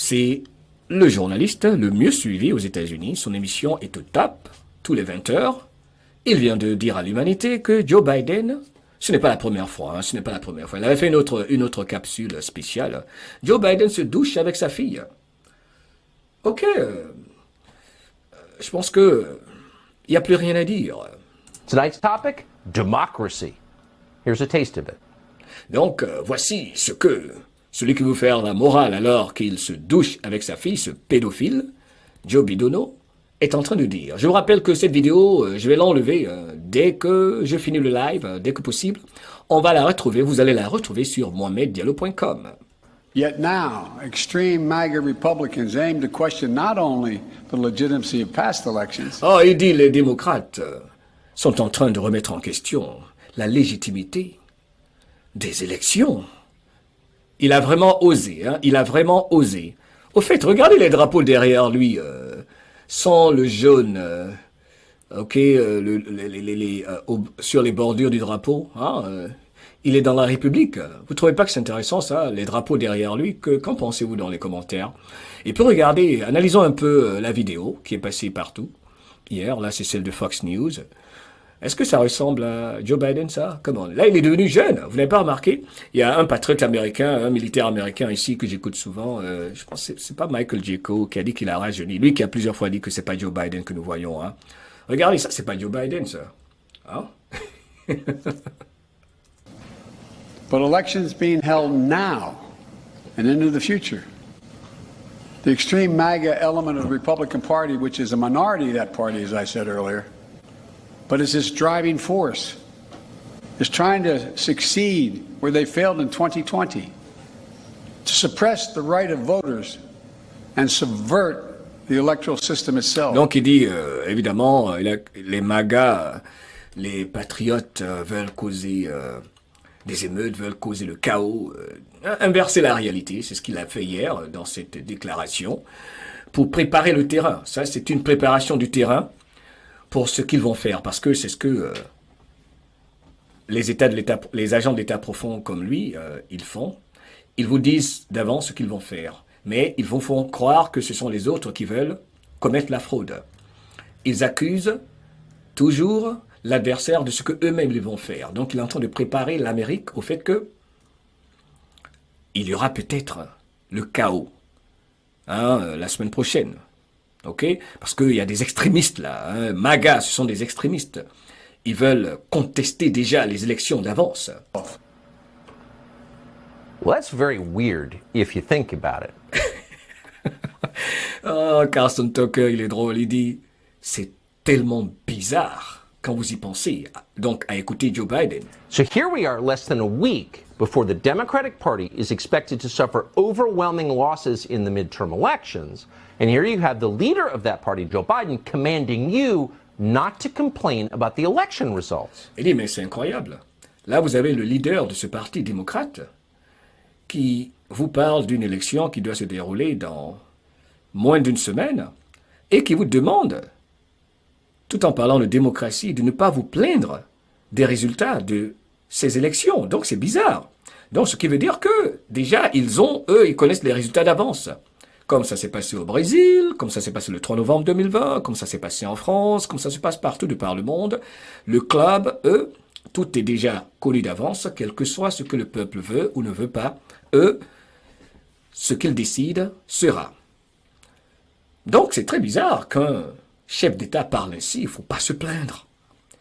C'est le journaliste le mieux suivi aux États-Unis. Son émission est au top, tous les 20 heures. Il vient de dire à l'humanité que Joe Biden, ce n'est pas la première fois, ce n'est pas la première fois. Il avait fait une autre capsule spéciale. Joe Biden se douche avec sa fille. Ok, je pense que il n'y a plus rien à dire. Tonight's topic, democracy. Here's a taste of it. Donc, voici ce que celui qui veut faire la morale alors qu'il se douche avec sa fille, ce pédophile, Joe Bidono, est en train de dire. Je vous rappelle que cette vidéo, je vais l'enlever dès que je finis le live, dès que possible. On va la retrouver, vous allez la retrouver sur mohameddiallo.com. Yet now, extreme MAGA Republicans aim to question not only the legitimacy of past elections. Oh, il dit les démocrates sont en train de remettre en question la légitimité des élections. Il a vraiment osé, il a vraiment osé. Au fait, regardez les drapeaux derrière lui, sans le jaune, sur les bordures du drapeau, il est dans la République. Vous trouvez pas que c'est intéressant ça, les drapeaux derrière lui? Qu'en pensez-vous dans les commentaires? Et puis regardez, analysons un peu la vidéo qui est passée partout. Hier, là c'est celle de Fox News. Est-ce que ça ressemble à Joe Biden, ça? Comment? Là, il est devenu jeune. Vous n'avez pas remarqué? Il y a un patriote américain, un militaire américain ici que j'écoute souvent. Je pense que c'est pas Michael Jeko qui a dit qu'il a rajeuni. Lui qui a plusieurs fois dit que c'est pas Joe Biden que nous voyons. Regardez, ça, c'est pas Joe Biden, ça. But elections being held now and into the future. The extreme MAGA element of the Republican Party, which is a minority of that party, as I said earlier, but is its driving force, is trying to succeed where they failed in 2020, to suppress the right of voters and subvert the electoral system itself. Donc il dit, évidemment, les MAGA, les patriotes veulent causer des émeutes, veulent causer le chaos, inverser la réalité, c'est ce qu'il a fait hier dans cette déclaration, pour préparer le terrain. Ça, c'est une préparation du terrain pour ce qu'ils vont faire, parce que c'est ce que les agents de l'État profond comme lui, ils font. Ils vous disent d'avance ce qu'ils vont faire, mais ils vous font croire que ce sont les autres qui veulent commettre la fraude. Ils accusent toujours l'adversaire de ce que eux-mêmes ils vont faire. Donc il est en train de préparer l'Amérique au fait que il y aura peut-être le chaos la semaine prochaine. Ok? Parce qu'il y a des extrémistes là. MAGA, ce sont des extrémistes. Ils veulent contester déjà les élections d'avance. Well, that's very weird if you think about it. Oh, Carson Tucker, il est drôle. Il dit, c'est tellement bizarre quand vous y pensez. Donc, à écouter Joe Biden. So here we are less than a week before the Democratic Party is expected to suffer overwhelming losses in the midterm elections. And here you have the leader of that party, Joe Biden, commanding you not to complain about the election results. Il dit, mais c'est incroyable. Là, vous avez le leader de ce parti démocrate qui vous parle d'une élection qui doit se dérouler dans moins d'une semaine et qui vous demande, tout en parlant de démocratie, de ne pas vous plaindre des résultats de ces élections. Donc, c'est bizarre. Donc, ce qui veut dire que, déjà, ils connaissent les résultats d'avance. Comme ça s'est passé au Brésil, comme ça s'est passé le 3 novembre 2020, comme ça s'est passé en France, comme ça se passe partout de par le monde. Le club, eux, tout est déjà connu d'avance, quel que soit ce que le peuple veut ou ne veut pas. Eux, ce qu'ils décident sera. Donc, c'est très bizarre qu'un chef d'État parle ainsi. Il ne faut pas se plaindre,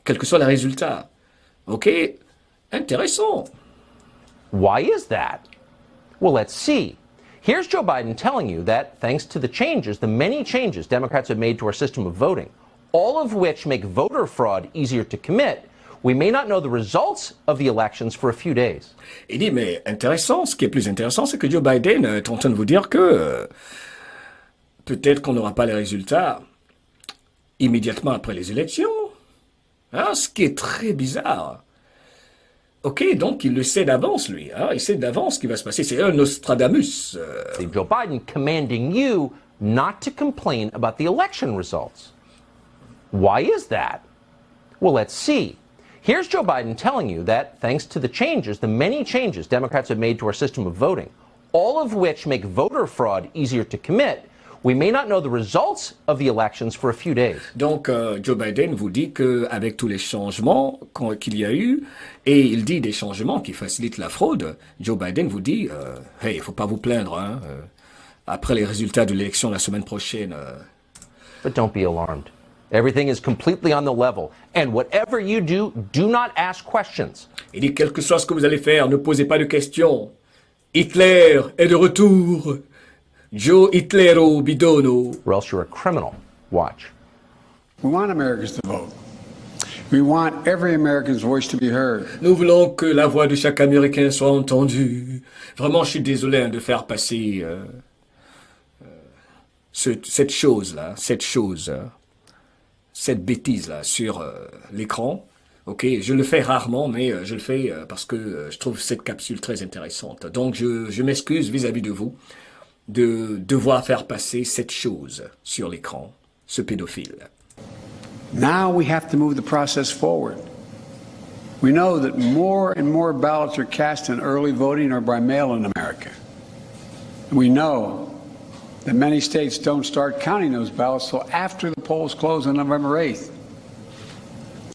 quel que soit le résultat. OK? Intéressant. Why is that? Well, let's see. Here's Joe Biden telling you that thanks to the changes, the many changes Democrats have made to our system of voting, all of which make voter fraud easier to commit, we may not know the results of the elections for a few days. Il dit, mais intéressant, ce qui est plus intéressant, c'est que Joe Biden est en train de vous dire que peut-être qu'on n'aura pas les résultats immédiatement après les élections. Ce qui est très bizarre. OK, donc il le sait d'avance, lui. Il sait d'avance ce qui va se passer. C'est un Nostradamus. Joe Biden commanding you not to complain about the election results. Why is that? Well, let's see. Here's Joe Biden telling you that thanks to the changes, the many changes Democrats have made to our system of voting, all of which make voter fraud easier to commit, we may not know the results of the elections for a few days. Donc, Joe Biden vous dit qu'avec tous les changements qu'il y a eu, et il dit des changements qui facilitent la fraude, Joe Biden vous dit, hey, il ne faut pas vous plaindre, hein, après les résultats de l'élection la semaine prochaine. But don't be alarmed. Everything is completely on the level. And whatever you do, do not ask questions. Il dit, quel que soit ce que vous allez faire, ne posez pas de questions. Hitler est de retour. Joe Hitlero Bidono. Or else you're a criminal. Watch. We want Americans to vote. We want every American's voice to be heard. Nous voulons que la voix de chaque Américain soit entendue. Vraiment, je suis désolé hein, de faire passer cette chose-là, cette bêtise-là sur l'écran. Ok, je le fais rarement, mais je le fais parce que je trouve cette capsule très intéressante. Donc, je m'excuse vis-à-vis de vous de devoir faire passer cette chose sur l'écran, ce pédophile. Now we have to move the process forward. We know that more and more ballots are cast in early voting or by mail in America. We know that many states don't start counting those ballots till after the polls close on November 8th.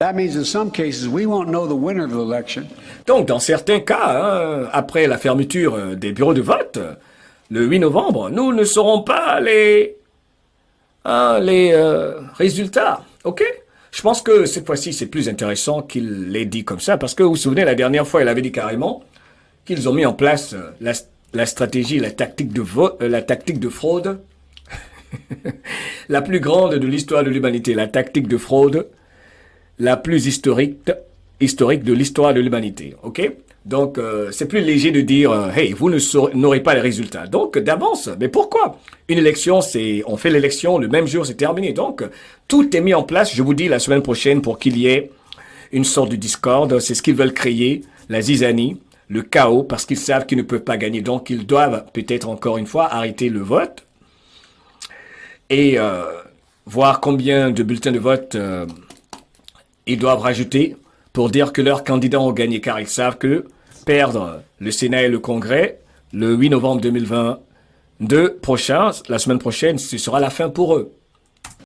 That means in some cases we won't know the winner of the election. Donc, dans certains cas, hein, après la fermeture des bureaux de vote, le 8 novembre, nous ne saurons pas les résultats. OK? Je pense que cette fois-ci, c'est plus intéressant qu'il l'ait dit comme ça, parce que vous vous souvenez, la dernière fois, il avait dit carrément qu'ils ont mis en place la stratégie, la tactique de fraude, la plus grande de l'histoire de l'humanité, la tactique de fraude la plus historique de l'histoire de l'humanité. OK? Donc, c'est plus léger de dire « Hey, vous n'aurez pas les résultats ». Donc, d'avance, mais pourquoi? Une élection, on fait l'élection, le même jour, c'est terminé. Donc, tout est mis en place, je vous dis, la semaine prochaine pour qu'il y ait une sorte de discorde. C'est ce qu'ils veulent créer, la zizanie, le chaos, parce qu'ils savent qu'ils ne peuvent pas gagner. Donc, ils doivent peut-être encore une fois arrêter le vote et voir combien de bulletins de vote ils doivent rajouter pour dire que leurs candidats ont gagné, car ils savent que perdre le Sénat et le Congrès le 8 novembre 2022 prochain, la semaine prochaine, ce sera la fin pour eux.